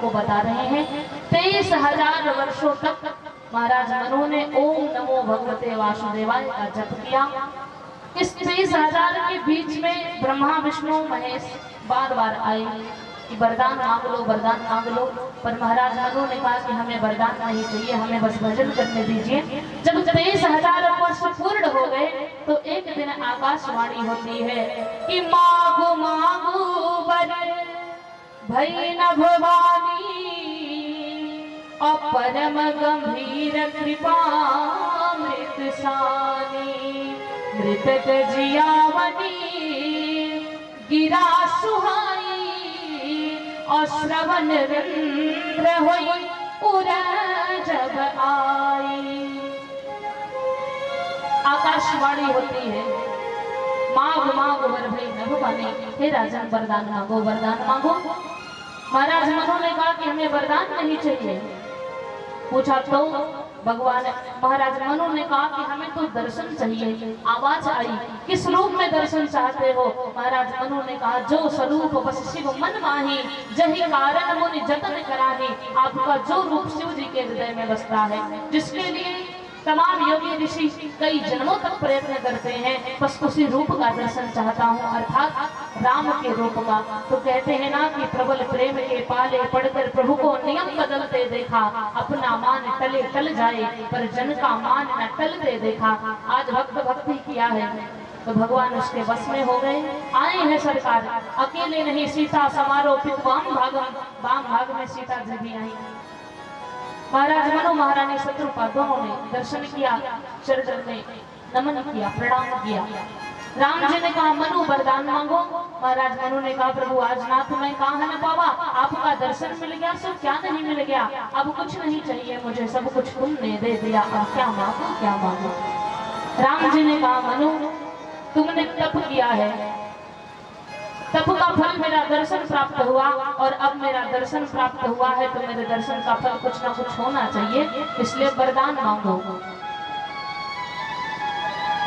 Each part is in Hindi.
को बता रहे हैं। 23,000 वर्षों तक महाराज मनु ने ओम नमो भगवते वासुदेवाय का जप किया। इस 23,000 के बीच में ब्रह्मा विष्णु महेश बार बार आए कि वरदान मांग लो, वरदान मांग लो, पर महाराज मनु ने कहा कि हमें वरदान नहीं चाहिए, हमें बस भजन करने दीजिए। जब 23,000 वर्ष पूर्ण हो गए तो एक दिन आकाशवाणी होती है कि मांगो मांगो वर भई न भवानी और परम गंभीर कृपा मृत सानी मृतक जियावनी गिरा सुहाई और श्रवण रंध्र होई उरा जब आई। आकाशवाणी होती है मांग मांगो वर भई न भवानी, हे राजन वरदान मांगो, वरदान मांगो। महाराज मनु ने कहा कि हमें वरदान नहीं चाहिए। पूछा तो भगवान महाराज मनु ने कहा कि हमें तो दर्शन चाहिए। आवाज आई किस रूप में दर्शन चाहते हो? महाराज मनु ने कहा जो स्वरूप बस शिव मन माही जही कारण मुनि जतन कराही। आपका जो रूप शिव जी के हृदय में बसता है, जिसके लिए तमाम योगी ऋषि कई जन्मों तक प्रयत्न करते हैं, बस उसी रूप का दर्शन चाहता हूँ, अर्थात राम के रूप का। तो कहते हैं ना कि प्रबल प्रेम के पाले पढ़कर प्रभु को नियम बदलते देखा, अपना मान टले टल जाए पर जन का मान न टलते देखा। आज भक्त भक्ति किया है तो भगवान उसके बस में हो गए। आए हैं सरकार, अकेले नहीं, सीता समारोपित वाम भाग में सीता जी भी आई। महाराज मनु महारानी शत्रुपा दोनों ने दर्शन किया, शरण में नमन किया, प्रणाम किया। राम जी ने कहा मनु वरदान मांगो। महाराज मनु ने कहा प्रभु आज नाथ मैं कहाँ न पावा, आपका दर्शन मिल गया, सब क्या नहीं मिल गया, अब कुछ नहीं चाहिए मुझे, सब कुछ तुमने दे दिया, अब क्या मांगो क्या मांगो। राम जी ने कहा मनु तुमने तप किया है, तप का फल मेरा दर्शन प्राप्त हुआ, और अब मेरा दर्शन प्राप्त हुआ है तो मेरे दर्शन का फल कुछ ना कुछ होना चाहिए, इसलिए वरदान मांगो।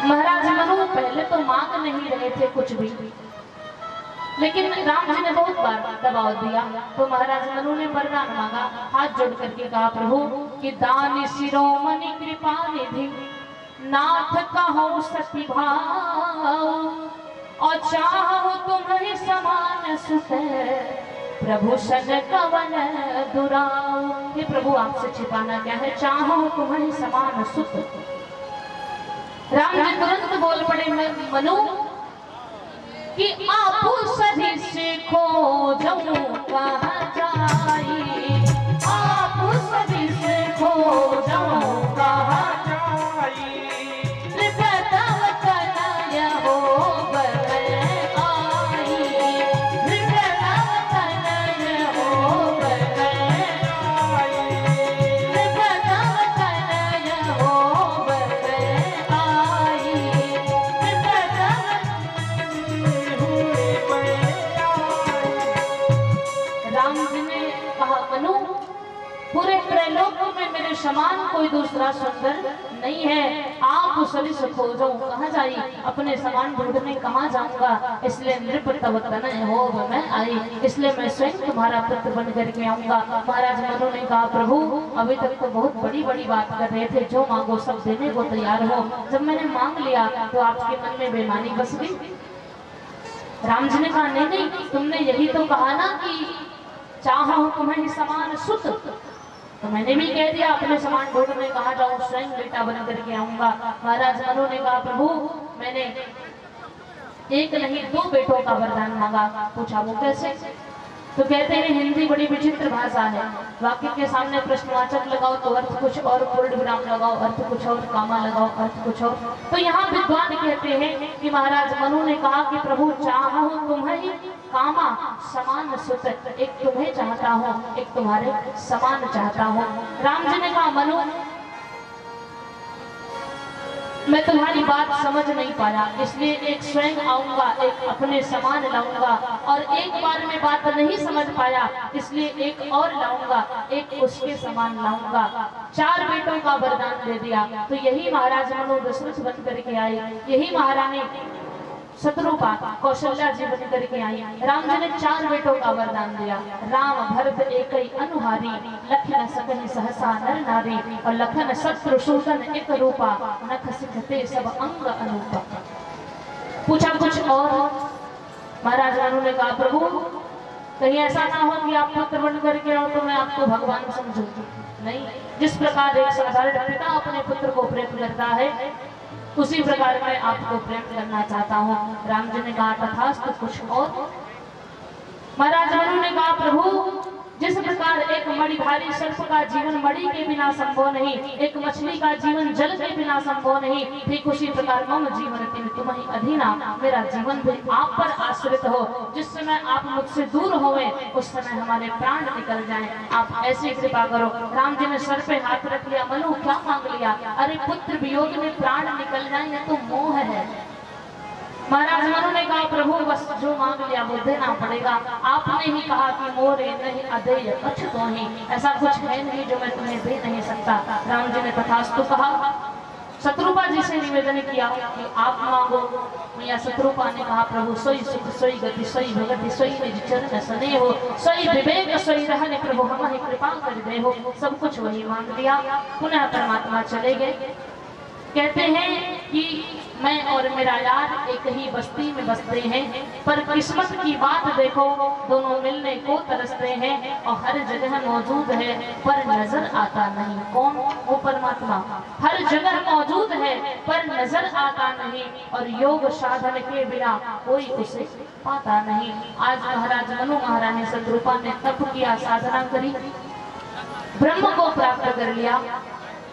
महाराज मनु पहले तो मांग नहीं रहे थे कुछ भी, लेकिन राम जी ने बहुत बार दबाव दिया तो महाराज मनु ने वरदान मांगा। हाथ जोड़ करके कहा प्रभु कि दानी शिरोमणि कृपा निधि नाथ कहो सती भाव और चाहो तुम्हें समान सुख प्रभु सन कवन दुराव। हे प्रभु आपसे छिपाना क्या है, चाहो तुम्हें समान सुख। राम जी तुरंत बोल पड़े मनु कि आप सभी से खोजो कहाँ जाई, आप सभी से खोजो कहाँ जाई, बताओ कन्हैया हो समान कोई दूसरा सुंदर नहीं है, आप सलिस खोजो कहाँ जाई, अपने समान ढूंढने कहाँ जाऊंगा, इसलिए नृप तब तनय हो मैं आई, इसलिए मैं स्वयं तुम्हारा पुत्र बन करके आऊंगा। महाराज मनु ने कहा प्रभु अभी तक तो बहुत बड़ी बड़ी बात कर रहे थे, जो मांगो सब देने को तैयार हो, जब मैंने मांग लिया तो आपके मन में बेईमानी बस गई। राम जी ने कहा नहीं नहीं, तुमने यही तो कहा ना कि चाहो तुम्हें समान सुत, तो मैंने भी कह दिया अपने समान ढूंढने कहाँ जाऊं, स्वयं बेटा बन करके आऊंगा। महाराज मनु ने कहा प्रभु मैंने एक नहीं दो बेटों का वरदान मांगा। पूछा वो कैसे? तो कहते हैं हिंदी बड़ी विचित्र भाषा है, वाक्य के सामने प्रश्नवाचक लगाओ तो अर्थ कुछ और, पूर्ण विराम लगाओ अर्थ कुछ और, कामा लगाओ अर्थ कुछ और। तो यहाँ विद्वान कहते हैं कि महाराज मनु ने कहा कि प्रभु चाहो तुम्हें कामा समान सुत, एक तुम्हें चाहता हूँ एक तुम्हारे समान चाहता हूँ। राम जी ने कहा मनु मैं तुम्हारी बात समझ नहीं पाया, इसलिए एक स्वयं आऊंगा, एक अपने समान लाऊंगा, और एक बार में बात नहीं समझ पाया इसलिए एक और लाऊंगा, एक उसके समान लाऊंगा। 4 बेटों का वरदान दे दिया। तो यही महाराज मनु दशरथ बन करके आए, यही महारानी शत्रुपा कौशल्या जी बन करके आई। राम जी ने 4 बेटों का वरदान दिया। राम भरत एकई अनुहारी, लखन सकहि सहसा नर नारी, और लखन शत्रु सूदन एक रूपा, नख सिखते सब अंग अनूपा। पूछा कुछ और, महाराज मनु ने कहा प्रभु कहीं ऐसा ना हो कि आप पुत्र बन करके आओ तो मैं आपको भगवान समझूं। नहीं, जिस प्रकार एक साधारण पिता अपने पुत्र को प्रेम करता है उसी प्रकार मैं आपको प्रेम करना चाहता हूँ। राम जी ने कहा तथास्तु, कुछ और। महाराज मनु ने कहा प्रभु जिस प्रकार एक मणिधारी सर्प का जीवन मणि के बिना संभव नहीं, एक मछली का जीवन जल के बिना संभव नहीं, ठीक उसी प्रकार मम जीवन तुम्हें अधीना, मेरा जीवन भी आप पर आश्रित हो। जिस समय आप मुझसे दूर होवे उस समय हमारे प्राण निकल जाएं, आप ऐसी कृपा करो। राम जी ने सर पे हाथ रख लिया। मनु क्या मांग लिया? अरे पुत्र वियोग में प्राण निकल जाए ये तो मोह है। महाराज मनु ने कहा प्रभु बस जो मांग लिया वो देना पड़ेगा। आपने ही कहा कि मोरे नहीं अदेय कुछ तो ही, ऐसा कुछ है नहीं जो मैं तुम्हें दे नहीं सकता। राम जी ने तथास्तु कहा। शत्रुपा जी से निवेदन किया कि आप मांगो। मैया शत्रुपा ने कहा प्रभु सोई सुख सोई गति सोई भगति सोई निज चरण सने हो, सोई विवेक सोई रहने प्रभु हमारी कृपा कर दे हो। सब कुछ वही मांग लिया। पुनः परमात्मा चले गए। कहते हैं कि मैं और मेरा यार एक ही बस्ती में बसते हैं, पर किस्मत की बात देखो दोनों मिलने को तरसते हैं और हर जगह मौजूद है पर नजर आता नहीं। कौन? वो परमात्मा हर जगह मौजूद है पर नजर आता नहीं, और योग साधन के बिना कोई उसे पाता नहीं। आज महाराज मनु महारानी शत्रुपा ने तप किया, साधना करी, ब्रह्म को प्राप्त कर लिया।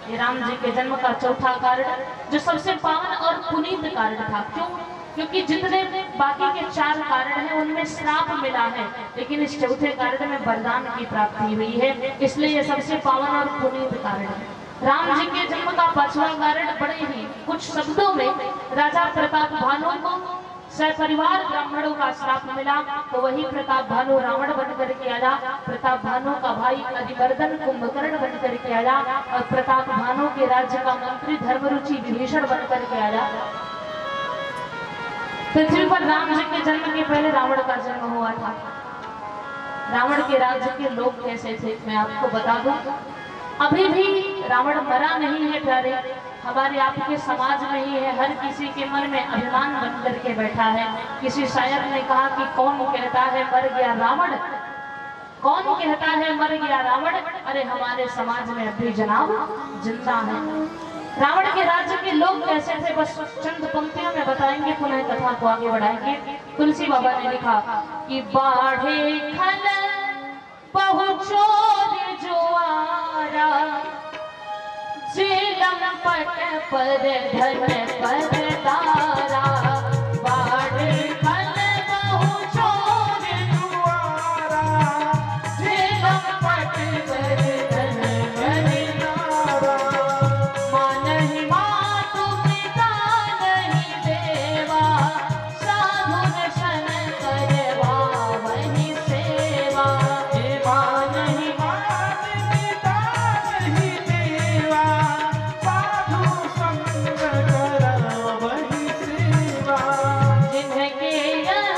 ये राम जी के जन्म का चौथा कारण जो सबसे पावन और पुनीत कारण था। क्यों? क्योंकि जितने बाकी के 4 कारण हैं उनमें श्राप मिला है, लेकिन इस चौथे कारण में वरदान की प्राप्ति हुई है, इसलिए ये सबसे पावन और पुनीत कारण है। राम जी के जन्म का 5वां कारण बड़े ही कुछ शब्दों में राजा प्रताप भानु को सपरिवार ब्राह्मणों का श्राप मिला, तो वही प्रताप भानु रावण बनकर के आया, प्रताप भानु का भाई अधिवर्धन कुंभकर्ण बनकर के आया, और प्रताप भानु के राज्य का मंत्री धर्मरुचि विभीषण बनकर के आया। पृथ्वी पर राम जी के जन्म के पहले रावण का जन्म हुआ था। रावण के राज्य के लोग कैसे थे मैं आपको बता दूं। अभी भी रावण मरा नहीं है प्यारे, हमारे आपके समाज में ही है, हर किसी के मन में अभिमान बन करके बैठा है। किसी शायर ने कहा कि कौन कहता है मर गया रावण, कौन कहता है मर गया रावण, अरे हमारे समाज में अभी जनाब जिंदा है। रावण के राज्य के लोग कैसे थे बस चंद पंक्तियों में बताएंगे, पुनः कथा को आगे बढ़ाएंगे। तुलसी बाबा ने लिखा कि बाढ़े खल बहु चोर जुआरा, झेलम पट पर धन पर तारा, बाढ़े खल बहु चोर जुआरा, झेलम पट पर धन पर तारा, माँ नहीं मात पिता नहीं देवा, साधु सन करवा वही सेवा, माँ नहीं मात पिता नहीं देवा, साधु संग करवा वही सेवा, जिनके यह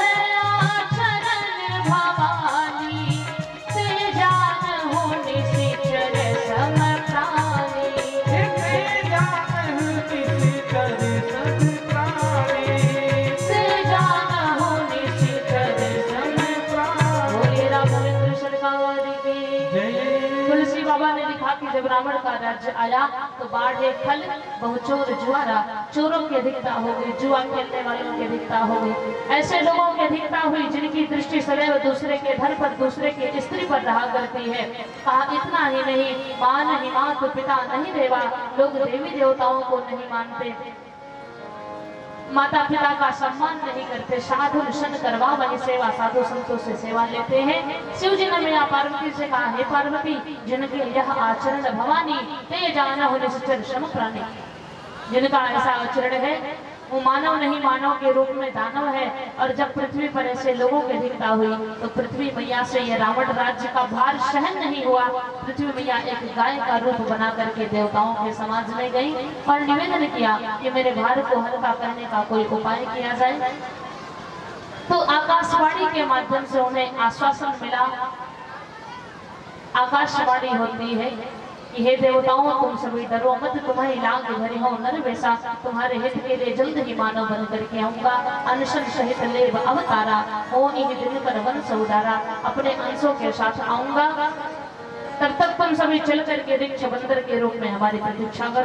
आचरण भवानी, से जान हो निशिचर सम प्राणी, से जान हो निशिचर सम प्राणी, से जान हो निशिचर सम प्राणी। बोलिए राघवेंद्र सरकार की जय। तुलसी बाबा ने लिखा कि जब रावण का राज्य आया तो बाढ़े खल बहुचोर जुआरा, चोरों की अधिकता हो गई, जुआ खेलने वालों की अधिकता हो गई, ऐसे लोगों की अधिकता हुई जिनकी दृष्टि सदैव दूसरे के धन पर, दूसरे के स्त्री पर रहा करती है। कहा इतना ही नहीं, माँ नहीं मात पिता नहीं देवा, लोग देवी देवताओं को नहीं मानते, माता पिता का सम्मान नहीं करते, साधु सन करवा वही सेवा, साधु संतों से सेवा लेते हैं। शिव जी ने मैया पार्वती से कहा हे पार्वती, जिनके यह आचरण भवानी, ते जाना हो निश्चर सम प्राणी, जिनका ऐसा आचरण है वो मानव नहीं, मानव के रूप में दानव है। और जब पृथ्वी पर ऐसे लोगों की अधिकता हुई तो पृथ्वी मैया से यह रावण राज्य का भार सहन नहीं हुआ। पृथ्वी मैया एक गाय का रूप बना करके देवताओं के समाज में गई और निवेदन किया कि मेरे भार को हल्का करने का कोई उपाय किया जाए। तो आकाशवाणी के माध्यम से उन्हें आश्वासन मिला। आकाशवाणी होती है कि हे देवताओं, तुम सभी डरो मत, तुम्हारी लाग भरी हो नर वैसा, तुम्हारे हित के लिए जल्द ही मानव बन करके आऊंगा। अनशन सहित लेव अवतारा, हो ही दिन पर वंश उदारा, अपने अंशों के साथ आऊंगा। तब तक तुम सभी चल करके वृक्ष बंदर के रूप में हमारी प्रतीक्षा करो।